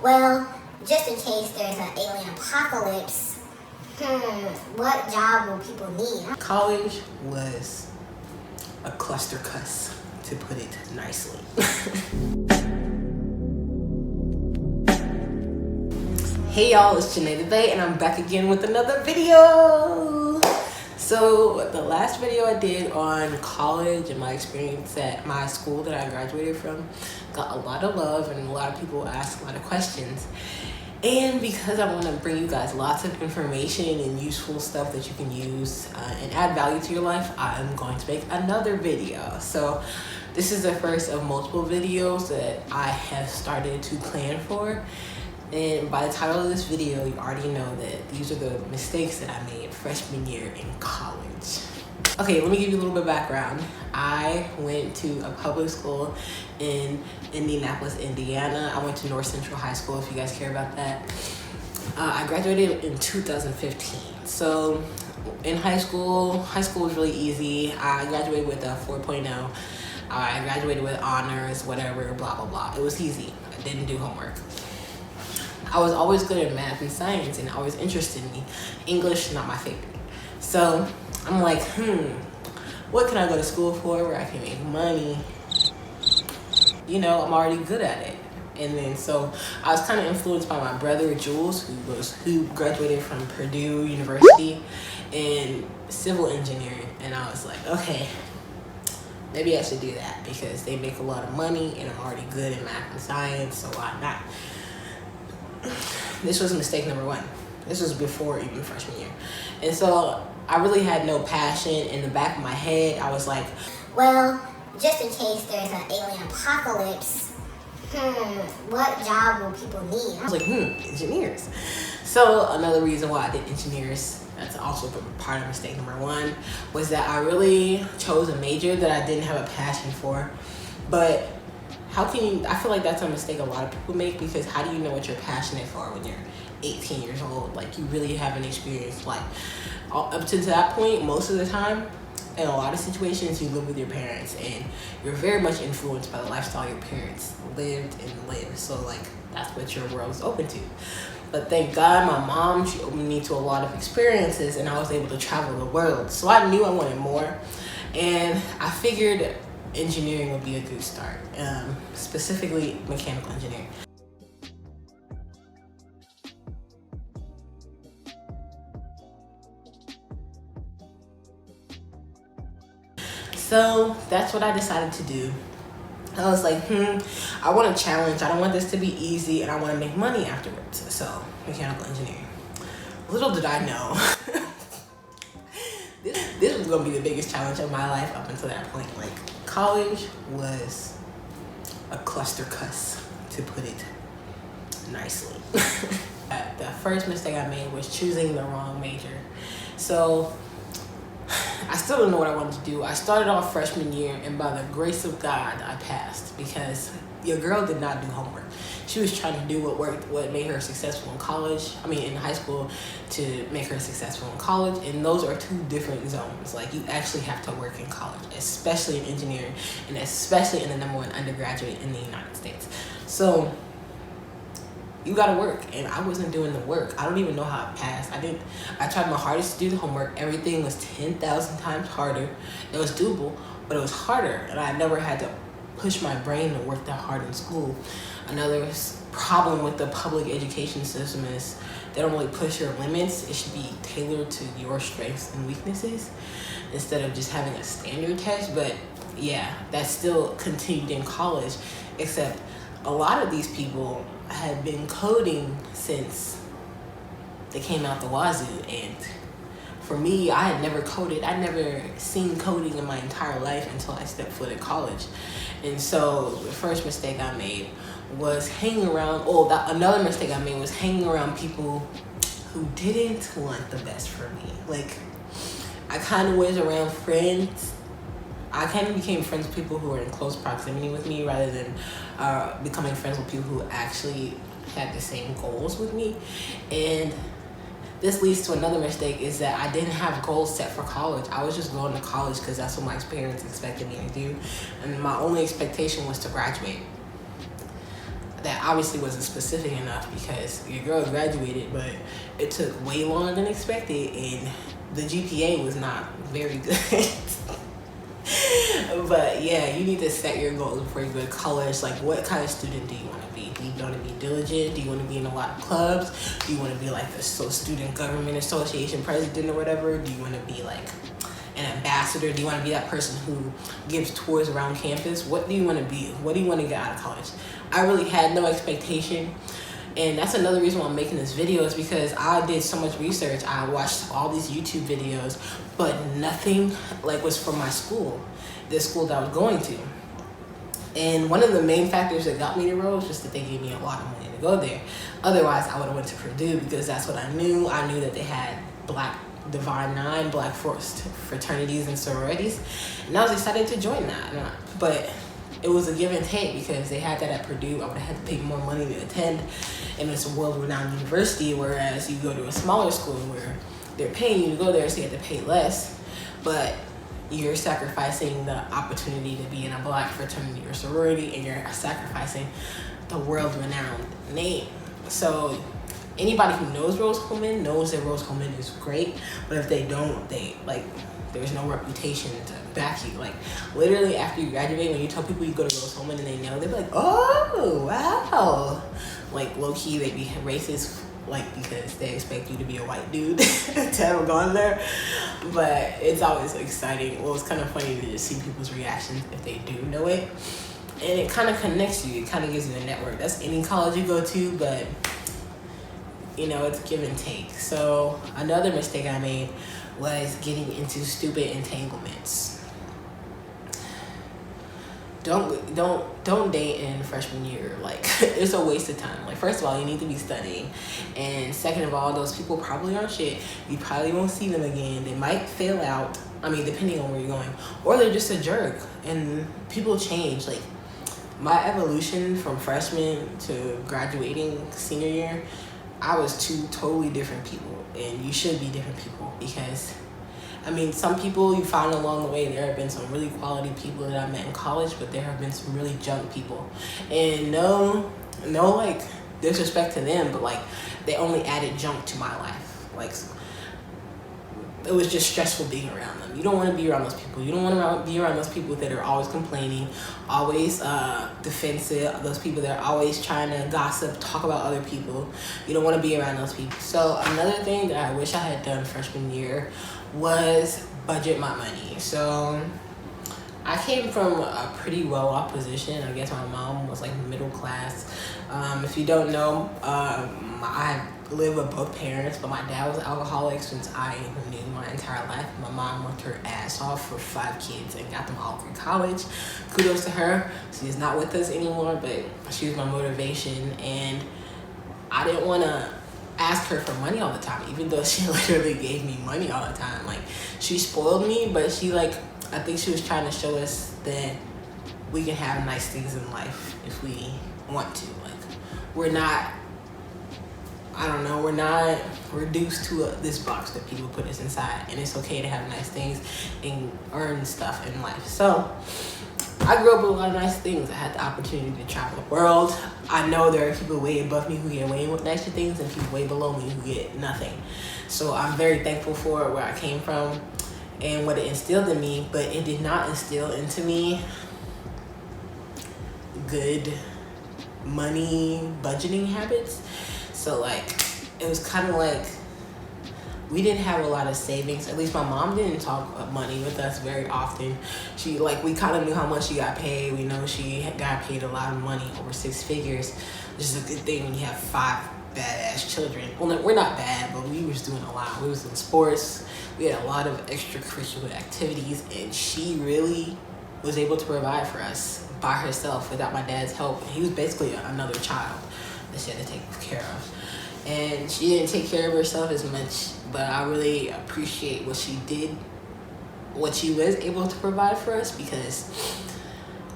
Well, just in case there's an alien apocalypse, what job will people need? College was a cluster cuss, to put it nicely. Hey y'all, it's Janae today, and I'm back again with another video. So the last video I did on college and my experience at my school that I graduated from got a lot of love, and a lot of people asked a lot of questions. And because I want to bring you guys lots of information and useful stuff that you can use and add value to your life, I'm going to make another video. So this is the first of multiple videos that I have started to plan for. And by the title of this video, you already know that these are the mistakes that I made freshman year in college. Okay, let me give you a little bit of background. I went to a public school in Indianapolis, Indiana. I went to North Central High School, if you guys care about that. I graduated in 2015. So in high school was really easy. I graduated with a 4.0. I graduated with honors, whatever, blah, blah, blah. It was easy. I didn't do homework. I was always good at math and science, and always interested in me. English, not my favorite. So I'm like, what can I go to school for where I can make money? You know, I'm already good at it. And then so I was kind of influenced by my brother Jules, who graduated from Purdue University in civil engineering. And I was like, okay, maybe I should do that because they make a lot of money and I'm already good at math and science, so why not? This was mistake number one. This was before even freshman year. And so I really had no passion. In the back of my head, I was like, well, just in case there's an alien apocalypse, what job will people need? I was like, engineers. So another reason why I did engineers, that's also part of mistake number one, was that I really chose a major that I didn't have a passion for. But how can you, I feel like that's a mistake a lot of people make, because how do you know what you're passionate for when you're 18 years old? Like, you really haven't experienced life. Up to that point, most of the time, in a lot of situations, you live with your parents and you're very much influenced by the lifestyle your parents lived and live. So like, that's what your world is open to. But thank God my mom, she opened me to a lot of experiences and I was able to travel the world. So I knew I wanted more, and I figured engineering would be a good start, specifically mechanical engineering. So that's what I decided to do. I was like, I want a challenge. I don't want this to be easy, and I want to make money afterwards. So mechanical engineering. Little did I know, this was gonna be the biggest challenge of my life up until that point. Like, college was a cluster cuss, to put it nicely. The first mistake I made was choosing the wrong major. So I still don't know what I wanted to do. I started off freshman year, and by the grace of God, I passed, because your girl did not do homework. She was trying to do what made her successful in college. I mean, in high school, to make her successful in college. And those are two different zones. Like, you actually have to work in college, especially in engineering, and especially in the #1 undergraduate in the United States. So you gotta work, and I wasn't doing the work. I don't even know how I passed. I tried my hardest to do the homework. Everything was 10,000 times harder. It was doable, but it was harder, and I never had to push my brain to work that hard in school. Another problem with the public education system is they don't really push your limits. It should be tailored to your strengths and weaknesses instead of just having a standard test. But yeah, that still continued in college, except a lot of these people had been coding since they came out the wazoo, and for me, I had never coded. I'd never seen coding in my entire life until I stepped foot in college. And so the first mistake I made was hanging around, another mistake I made was hanging around people who didn't want the best for me. Like, I kind of was around friends. I kind of became friends with people who were in close proximity with me rather than becoming friends with people who actually had the same goals with me. And this leads to another mistake, is that I didn't have goals set for college. I was just going to college because that's what my parents expected me to do. And my only expectation was to graduate. that obviously wasn't specific enough because your girl graduated, but it took way longer than expected, and the GPA was not very good. But yeah, you need to set your goals before you go to college. Like, what kind of student do you want to be? Do you want to be diligent? Do you want to be in a lot of clubs? Do you want to be like the student government association president or whatever? Do you want to be like an ambassador? Do you want to be that person who gives tours around campus? What do you want to be? What do you want to get out of college? I really had no expectation. And that's another reason why I'm making this video, is because I did so much research. I watched all these YouTube videos, but nothing like was from my school, this school that I was going to. And one of the main factors that got me to Rose was just that they gave me a lot of money to go there. Otherwise, I would have went to Purdue because that's what I knew. I knew that they had Black Divine Nine, Black Forest fraternities and sororities, and I was excited to join that. But it was a give and take because they had that at Purdue. I would have had to pay more money to attend, and it's a world-renowned university, whereas you go to a smaller school where they're paying you to go there, so you have to pay less, but you're sacrificing the opportunity to be in a Black fraternity or sorority, and you're sacrificing the world-renowned name. So anybody who knows Rose-Hulman knows that Rose-Hulman is great, but if they don't, there's no reputation to back you. Like, literally after you graduate, when you tell people you go to Rose-Hulman and they know, they're like, oh, wow. Like, low-key, they be racist, like, because they expect you to be a white dude to have gone there. But it's always exciting. Well, it's kind of funny to just see people's reactions if they do know it. And it kind of connects you. It kind of gives you a network. That's any college you go to, but you know, it's give and take. So another mistake I made was getting into stupid entanglements. Don't date in freshman year. Like, it's a waste of time. Like, first of all, you need to be studying, and second of all, those people probably aren't shit. You probably won't see them again. They might fail out, I mean, depending on where you're going, or they're just a jerk. And people change. Like, my evolution from freshman to graduating senior year, I was two totally different people, and you should be different people, because I mean, some people you find along the way. There have been some really quality people that I met in college, but there have been some really junk people. And no like disrespect to them, but like they only added junk to my life. Like, it was just stressful being around them. You don't want to be around those people. You don't want to be around those people that are always complaining, always defensive, those people that are always trying to gossip, talk about other people. You don't want to be around those people. So another thing that I wish I had done freshman year was budget my money. So I came from a pretty well-off position. I guess my mom was like middle class. If you don't know, I live with both parents, but my dad was an alcoholic since I knew my entire life. My mom worked her ass off for 5 kids and got them all through college. Kudos to her. She's not with us anymore, but she was my motivation, and I didn't want to ask her for money all the time, even though she literally gave me money all the time. Like, she spoiled me, but she, like, I think she was trying to show us that we can have nice things in life if we want to. Like, we're not, I don't know, we're not reduced to this box that people put us inside, and it's okay to have nice things and earn stuff in life. So I grew up with a lot of nice things. I had the opportunity to travel the world. I know there are people way above me who get way nicer things, and people way below me who get nothing. So I'm very thankful for where I came from and what it instilled in me, but it did not instill into me good money budgeting habits. So like, it was kind of like we didn't have a lot of savings. At least my mom didn't talk money with us very often. She, like, we kind of knew how much she got paid. We know she got paid a lot of money, over 6 figures, which is a good thing when you have 5 badass children. Well, we're not bad, but we was doing a lot. We was in sports. We had a lot of extracurricular activities, and she really was able to provide for us by herself without my dad's help. He was basically another child that she had to take care of. And she didn't take care of herself as much, but I really appreciate what she did, what she was able to provide for us, because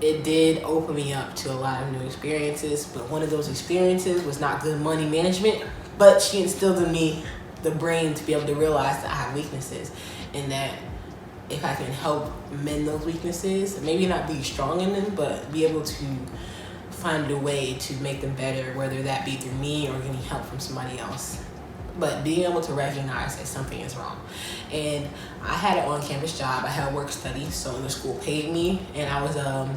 it did open me up to a lot of new experiences. But one of those experiences was not good money management, but she instilled in me the brain to be able to realize that I have weaknesses, and that if I can help mend those weaknesses, maybe not be strong in them, but be able to find a way to make them better, whether that be through me or getting help from somebody else. But being able to recognize that something is wrong. And I had an on-campus job. I had work study, so the school paid me, and I was a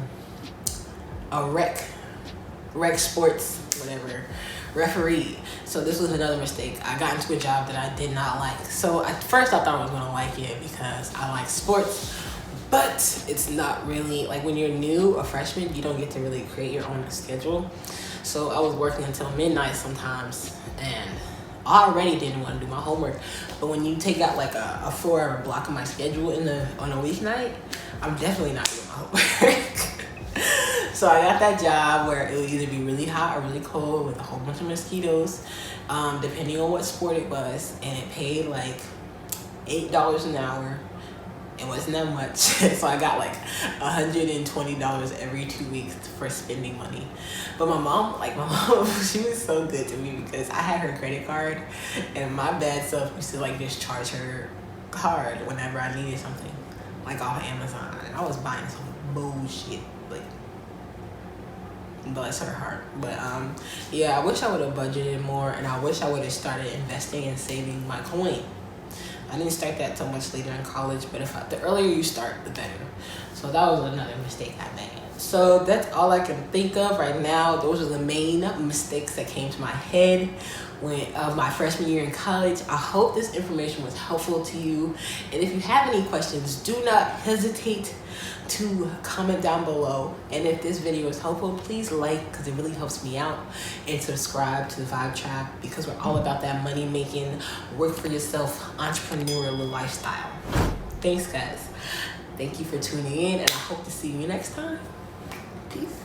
rec sports, whatever, referee. So this was another mistake. I got into a job that I did not like. So at first I thought I was gonna like it because I like sports, but it's not really, like when you're new, a freshman, you don't get to really create your own schedule. So I was working until midnight sometimes, and I already didn't want to do my homework. But when you take out like a 4-hour block of my schedule on a weeknight, I'm definitely not doing my homework. So I got that job where it would either be really hot or really cold with a whole bunch of mosquitoes, depending on what sport it was, and it paid like $8 an hour. It wasn't that much. So I got like $120 every 2 weeks for spending money. But my mom, she was so good to me because I had her credit card, and my bad self used to like just charge her card whenever I needed something, like off Amazon. And I was buying some bullshit, like, bless her heart. But yeah, I wish I would have budgeted more, and I wish I would have started investing and saving my coin. I didn't start that till much later in college, but the earlier you start, the better. So that was another mistake I made. So that's all I can think of right now. Those are the main mistakes that came to my head of my freshman year in college. I hope this information was helpful to you. And if you have any questions, do not hesitate to comment down below. And if this video is helpful, please like, because it really helps me out, and subscribe to the Vibe Trap, because we're all about that money making, work for yourself, entrepreneurial lifestyle. Thanks guys. Thank you for tuning in, and I hope to see you next time. Peace.